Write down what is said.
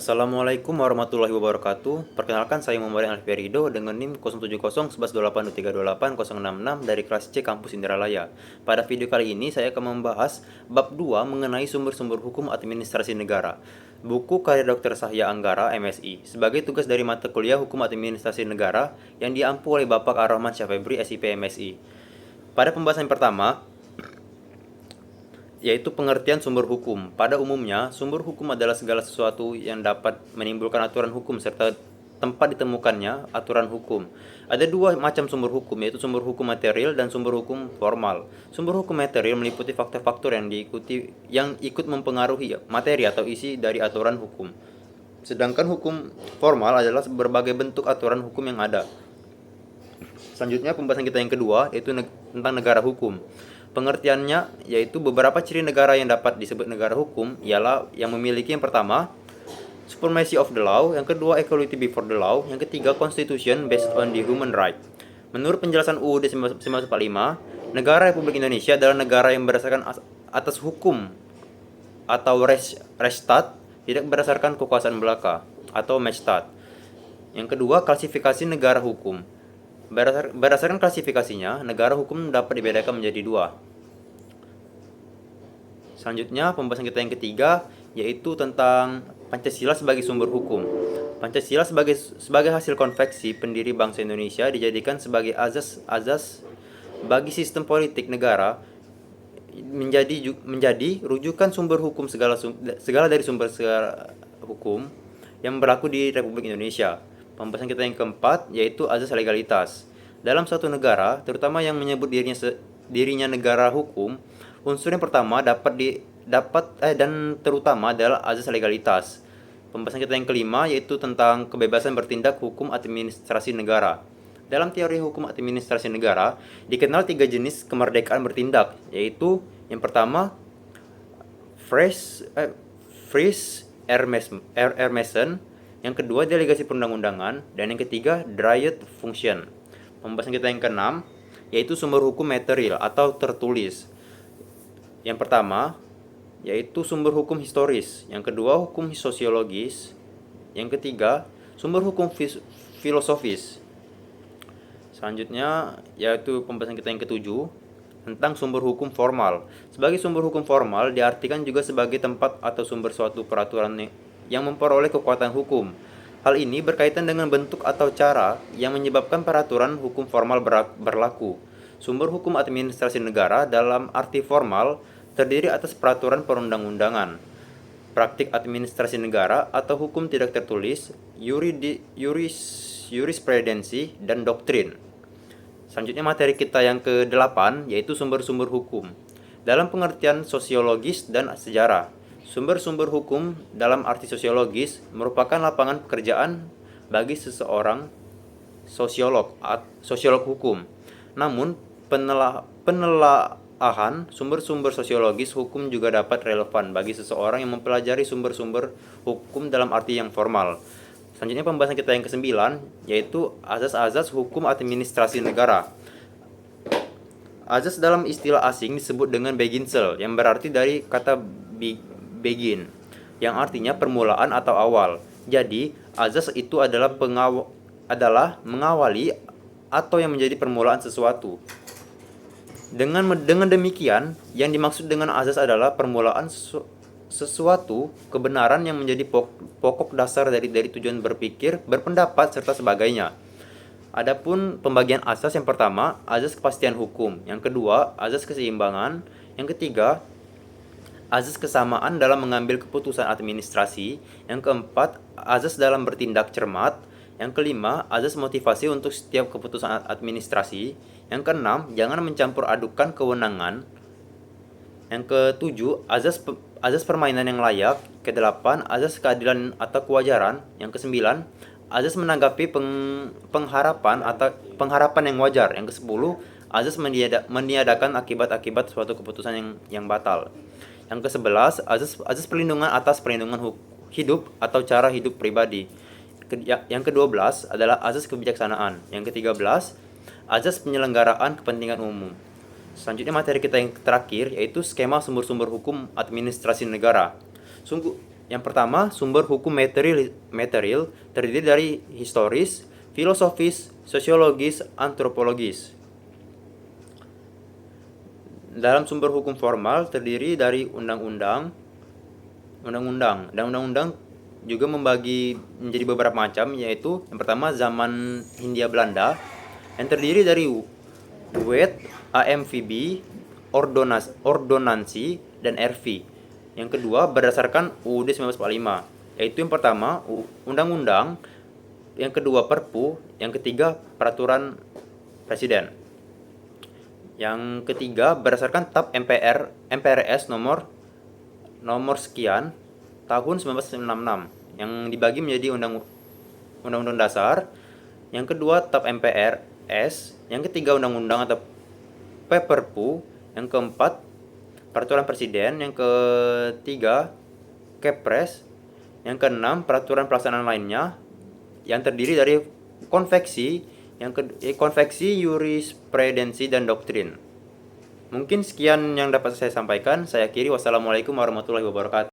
Assalamualaikum warahmatullahi wabarakatuh. Perkenalkan, saya Muhammad Alfi Rido dengan NIM 07011823280666 dari kelas C Kampus Indralaya. Pada video kali ini saya akan membahas bab 2 mengenai sumber-sumber hukum administrasi negara. Buku karya Dr. Sahya Anggara, MSI, sebagai tugas dari mata kuliah Hukum Administrasi Negara yang diampu oleh Bapak Ar-Rahman Syafebri, SIP MSI. Pada pembahasan pertama, yaitu pengertian sumber hukum. Pada umumnya, sumber hukum adalah segala sesuatu yang dapat menimbulkan aturan hukum serta tempat ditemukannya aturan hukum. Ada dua macam sumber hukum, yaitu sumber hukum material dan sumber hukum formal. Sumber hukum material meliputi faktor-faktor yang ikut mempengaruhi materi atau isi dari aturan hukum. Sedangkan hukum formal adalah berbagai bentuk aturan hukum yang ada. Selanjutnya pembahasan kita yang kedua, yaitu tentang negara hukum. Pengertiannya yaitu beberapa ciri negara yang dapat disebut negara hukum ialah yang memiliki yang pertama, supremacy of the law, yang kedua equality before the law, yang ketiga constitution based on the human right. Menurut penjelasan UUD 1945, negara Republik Indonesia adalah negara yang berdasarkan atas hukum atau Rechtsstaat, tidak berdasarkan kekuasaan belaka atau Machtsstaat. Yang kedua, klasifikasi negara hukum. Berdasarkan klasifikasinya, negara hukum dapat dibedakan menjadi dua. Selanjutnya, pembahasan kita yang ketiga, yaitu tentang Pancasila sebagai sumber hukum. Pancasila sebagai hasil konveksi pendiri bangsa Indonesia dijadikan sebagai azas bagi sistem politik negara, menjadi rujukan sumber hukum segala dari sumber hukum yang berlaku di Republik Indonesia. Pembahasan kita yang keempat, yaitu azas legalitas. Dalam suatu negara, terutama yang menyebut dirinya negara hukum, unsur yang pertama dan terutama adalah azas legalitas. Pembahasan kita yang kelima, yaitu tentang kebebasan bertindak hukum administrasi negara. Dalam teori hukum administrasi negara, dikenal tiga jenis kemerdekaan bertindak, yaitu yang pertama, Frees Mason, yang kedua delegasi perundang-undangan, dan yang ketiga Dryad Function. Pembahasan kita yang keenam, yaitu sumber hukum material atau tertulis. Yang pertama, yaitu sumber hukum historis, yang kedua hukum sosiologis, yang ketiga sumber hukum filosofis. Selanjutnya, yaitu pembahasan kita yang ketujuh, tentang sumber hukum formal. Sebagai sumber hukum formal diartikan juga sebagai tempat atau sumber suatu peraturan yang memperoleh kekuatan hukum. Hal ini berkaitan dengan bentuk atau cara yang menyebabkan peraturan hukum formal berlaku. Sumber hukum administrasi negara dalam arti formal terdiri atas peraturan perundang-undangan, praktik administrasi negara atau hukum tidak tertulis, jurisprudensi, dan doktrin. Selanjutnya materi kita yang ke-8, yaitu sumber-sumber hukum. Dalam pengertian sosiologis dan sejarah, sumber-sumber hukum dalam arti sosiologis merupakan lapangan pekerjaan bagi seseorang sosiolog hukum. Namun, penelaahan sumber-sumber sosiologis hukum juga dapat relevan bagi seseorang yang mempelajari sumber-sumber hukum dalam arti yang formal. Selanjutnya pembahasan kita yang ke-9, yaitu azas-azas hukum administrasi negara. Azas dalam istilah asing disebut dengan Beginsel, yang berarti dari kata begin, yang artinya permulaan atau awal. Jadi, azas itu adalah mengawali atau yang menjadi permulaan sesuatu. Dengan demikian, yang dimaksud dengan azas adalah permulaan sesuatu kebenaran yang menjadi pokok dasar dari tujuan berpikir, berpendapat, serta sebagainya. Adapun pembagian asas, yang pertama, azas kepastian hukum, yang kedua, azas keseimbangan, yang ketiga, azas kesamaan dalam mengambil keputusan administrasi, yang keempat, azas dalam bertindak cermat, yang kelima, azas motivasi untuk setiap keputusan administrasi, yang keenam, jangan mencampur adukan kewenangan, yang ketujuh, azas permainan yang layak, kedelapan, azas keadilan atau kewajaran, yang kesembilan, azas menanggapi pengharapan yang wajar, yang kesepuluh, azas meniadakan akibat-akibat suatu keputusan yang batal. Yang ke-11, azas perlindungan atas perlindungan hidup atau cara hidup pribadi. Yang ke-12 adalah azas kebijaksanaan. Yang ke-13, azas penyelenggaraan kepentingan umum. Selanjutnya materi kita yang terakhir, yaitu skema sumber-sumber hukum administrasi negara. Yang pertama, sumber hukum material terdiri dari historis, filosofis, sosiologis, antropologis. Dalam sumber hukum formal terdiri dari undang-undang dan undang-undang juga membagi menjadi beberapa macam, yaitu yang pertama zaman Hindia Belanda yang terdiri dari wet, AMVB, ordonansi, dan RV. Yang kedua berdasarkan UUD 1945, yaitu yang pertama undang-undang, yang kedua Perpu, yang ketiga peraturan presiden. Yang ketiga berdasarkan TAP MPRS nomor sekian tahun 1966 yang dibagi menjadi undang-undang dasar. Yang kedua TAP MPRS, yang ketiga undang-undang atau Perpu, yang keempat peraturan presiden, yang ketiga Kepres, yang keenam peraturan pelaksanaan lainnya yang terdiri dari konveksi, jurisprudensi dan doktrin. Mungkin sekian yang dapat saya sampaikan. Saya akhiri. Wassalamualaikum warahmatullahi wabarakatuh.